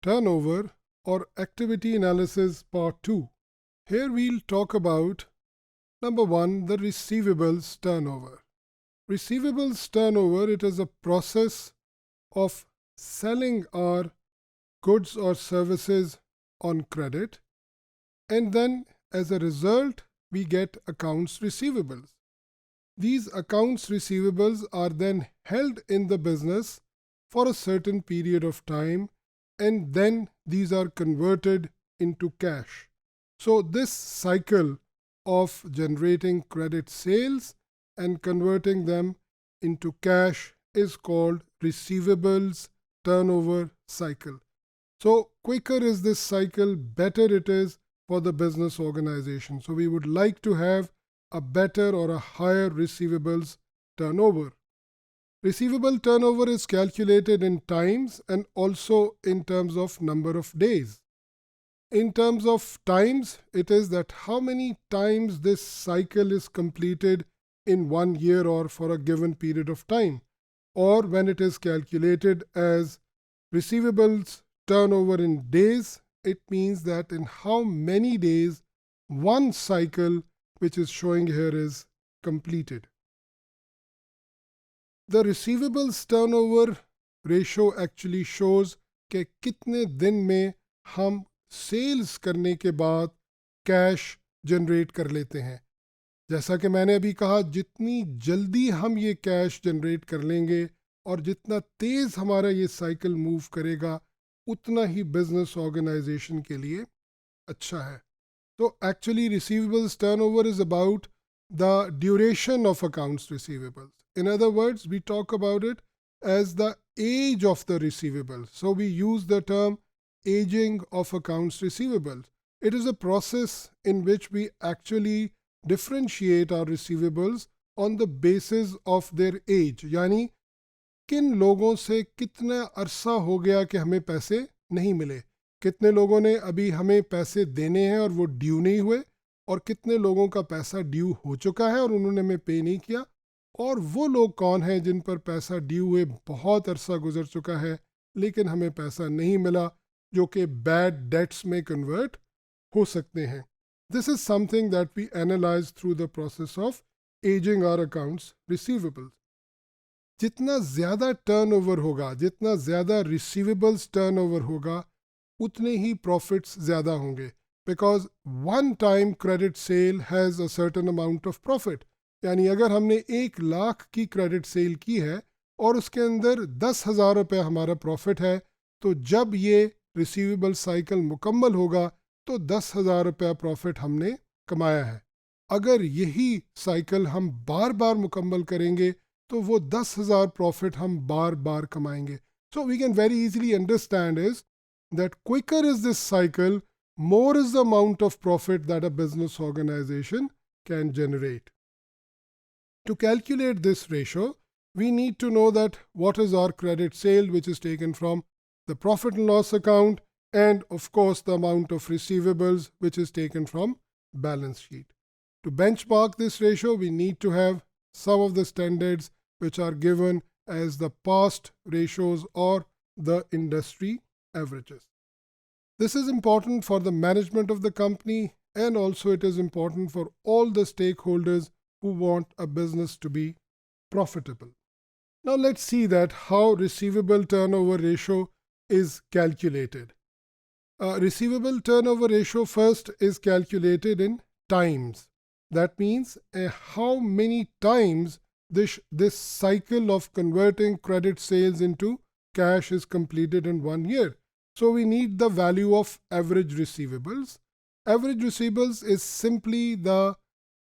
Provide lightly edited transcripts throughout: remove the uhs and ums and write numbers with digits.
turnover or activity analysis part 2. Here we'll talk about number 1, the receivables turnover. Receivables turnover, it is a process of selling our goods or services on credit, and then as a result we get accounts receivables. These accounts receivables are then held in the business for a certain period of time, and then these are converted into cash. So this cycle of generating credit sales and converting them into cash is called receivables turnover cycle. So quicker is this cycle, better it is for the business organization. So we would like to have a better or a higher receivables turnover. Receivable turnover is calculated in times and also in terms of number of days. In terms of times, it is that how many times this cycle is completed in 1 year or for a given period of time. Or when it is calculated as receivables turnover in days, it means that in how many days one cycle which is showing here is completed. The receivables turnover ratio actually shows कि कितने दिन में हम sales करने के बाद cash generate कर लेते हैं. जैसा कि मैंने अभी कहा, जितनी जल्दी हम ये कैश जनरेट कर लेंगे और जितना तेज़ हमारा ये साइकिल मूव करेगा, उतना ही बिजनेस ऑर्गेनाइजेशन के लिए अच्छा है. So actually receivables turnover is about the duration of accounts receivables. In other words, we talk about it as the age of the receivables. So we use the term aging of accounts receivables. It is a process in which we actually differentiate our receivables on the basis of their age. यानी किन लोगों से कितना अरसा हो गया कि हमें पैसे नहीं मिले, कितने लोगों ने अभी हमें पैसे देने हैं और वो ड्यू नहीं हुए, और कितने लोगों का पैसा ड्यू हो चुका है और उन्होंने हमें पे नहीं किया, और वो लोग कौन हैं जिन पर पैसा ड्यू हुए बहुत अरसा गुजर चुका है लेकिन हमें पैसा नहीं मिला, जो कि बैड डेट्स में कन्वर्ट हो सकते हैं. This is something that we analyse through the process of ageing our accounts receivables. जितना ज़्यादा टर्नओवर होगा, जितना ज़्यादा रिसीवेबल्स टर्नओवर होगा, उतने ही प्रॉफिट्स ज़्यादा होंगे, because one time credit sale has a certain amount of profit. यानी अगर हमने 1,00,000 की क्रेडिट सेल की है और उसके अंदर 10,000 रुपये हमारा प्रॉफिट है, तो जब ये रिसीवेबल साइकिल मुकम्मल होगा तो 10,000 रुपये प्रॉफिट हमने कमाया है. अगर यही साइकिल हम बार बार मुकम्मल करेंगे तो वो 10,000 प्रॉफिट हम बार बार कमाएंगे. So we can very easily understand is that quicker is this cycle, more is the amount of profit that a business organization can generate. To calculate this ratio, we need to know that what is our credit sale, which is taken from the profit and loss account, and of course the amount of receivables, which is taken from balance sheet. To benchmark this ratio, we need to have some of the standards which are given as the past ratios or the industry averages. This is important for the management of the company, and also it is important for all the stakeholders who want a business to be profitable. Now let's see that how receivable turnover ratio is calculated. Receivable turnover ratio first is calculated in times. That means how many times this cycle of converting credit sales into cash is completed in 1 year. So we need the value of average receivables. Average receivables is simply the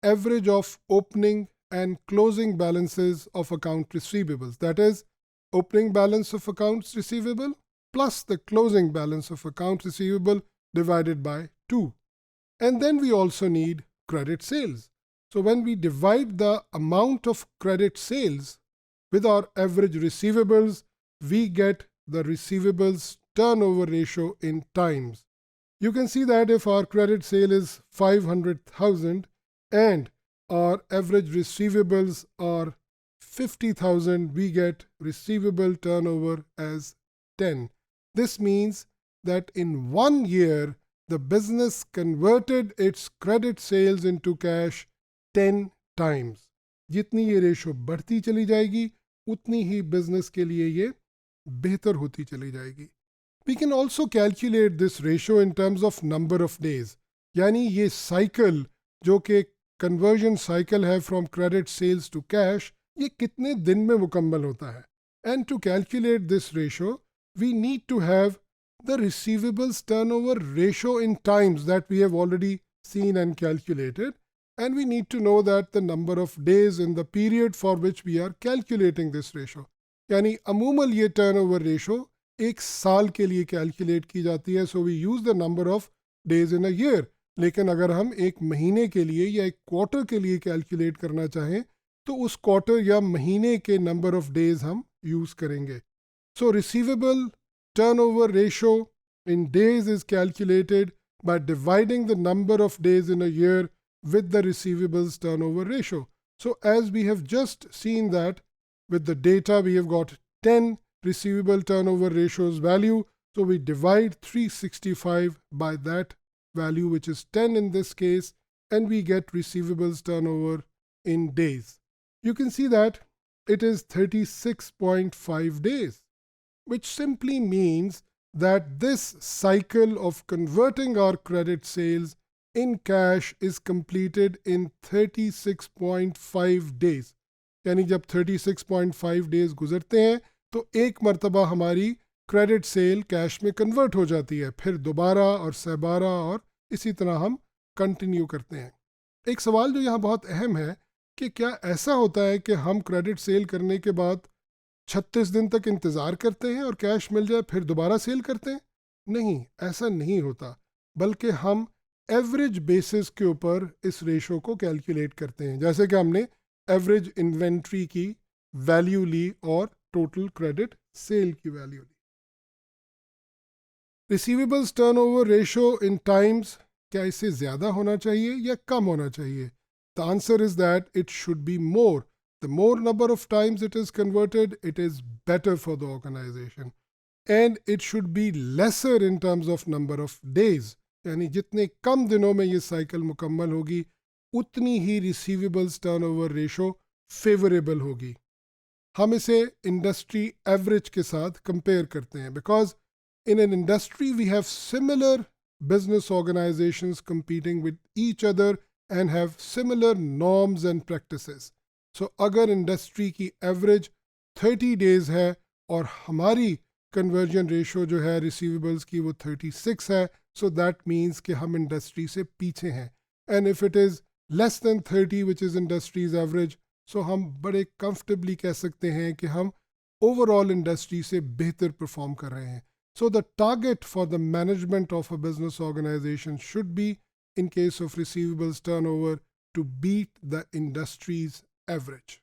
average of opening and closing balances of account receivables. That is, opening balance of accounts receivable plus the closing balance of accounts receivable divided by 2. And then we also need credit sales. So when we divide the amount of credit sales with our average receivables, we get the receivables turnover ratio in times. You can see that if our credit sale is 500,000 and our average receivables are 50,000, we get receivable turnover as 10. This means that in 1 year the business converted its credit sales into cash 10 times. जितनी ये ratio बढ़ती चली जाएगी उतनी ही business के लिए ये बेहतर होती चली जाएगी. We can also calculate this ratio in terms of number of days. यानी ये साइकिल जो कि कन्वर्जन साइकिल है from credit sales to cash, ये कितने दिन में मुकम्मल होता है. And to calculate this ratio we need to have the receivables turnover ratio in times that we have already seen and calculated, and we need to know that the number of days in the period for which we are calculating this ratio. यानी अमूमन ये turnover ratio एक साल के लिए calculate की जाती है, so we use the number of days in a year. लेकिन अगर हम एक महीने के लिए या एक क्वार्टर के लिए कैलकुलेट करना चाहें तो उस क्वार्टर या महीने के नंबर ऑफ डेज हम यूज़ करेंगे. So receivable turnover ratio in days is calculated by dividing the number of days in a year with the receivables turnover ratio. So as we have just seen that with the data we have got 10 receivable turnover ratios value, so we divide 365 by that value, which is 10 in this case, and we get receivables turnover in days. You can see that it is 36.5 days, which simply means that this cycle of converting our credit sales in cash is completed in 36.5 days. यानी जब 36.5 days गुजरते हैं तो एक मर्तबा हमारी credit sale cash में convert हो जाती है, फिर दोबारा और सहबारा और इसी तरह हम कंटिन्यू करते हैं. एक सवाल जो यहाँ बहुत अहम है कि क्या ऐसा होता है कि हम क्रेडिट सेल करने के बाद 36 दिन तक इंतज़ार करते हैं और कैश मिल जाए फिर दोबारा सेल करते हैं? नहीं, ऐसा नहीं होता, बल्कि हम एवरेज बेसिस के ऊपर इस रेशो को कैलकुलेट करते हैं. जैसे कि हमने एवरेज इन्वेंट्री की वैल्यू ली और टोटल क्रेडिट सेल की वैल्यू ली. रिसीवेबल्स टर्नओवर रेशो इन टाइम्स, क्या इससे ज़्यादा होना चाहिए या कम होना चाहिए? The answer is that it should be more. The more number of times it is converted, it is better for the organization. And it should be lesser in terms of number of days. यानी जितने कम दिनों में ये cycle मुकम्मल होगी उतनी ही receivables turnover ratio favourable होगी. हम इसे इंडस्ट्री एवरेज के साथ कंपेयर करते हैं, because in an industry we have similar business organisations competing with each other and have similar norms and practices. So अगर इंडस्ट्री की एवरेज 30 डेज है और हमारी कन्वर्जन रेशो जो है रिसीवेबल्स की वो 36 है, सो दैट मीन्स कि हम इंडस्ट्री से पीछे हैं. And if it is less than 30 which is industry's average, so हम बड़े कंफर्टेबली कह सकते हैं कि हम ओवरऑल इंडस्ट्री से बेहतर परफॉर्म कर रहे हैं. So the target for the management of a business organisation should be, in case of receivables turnover, to beat the industry's average.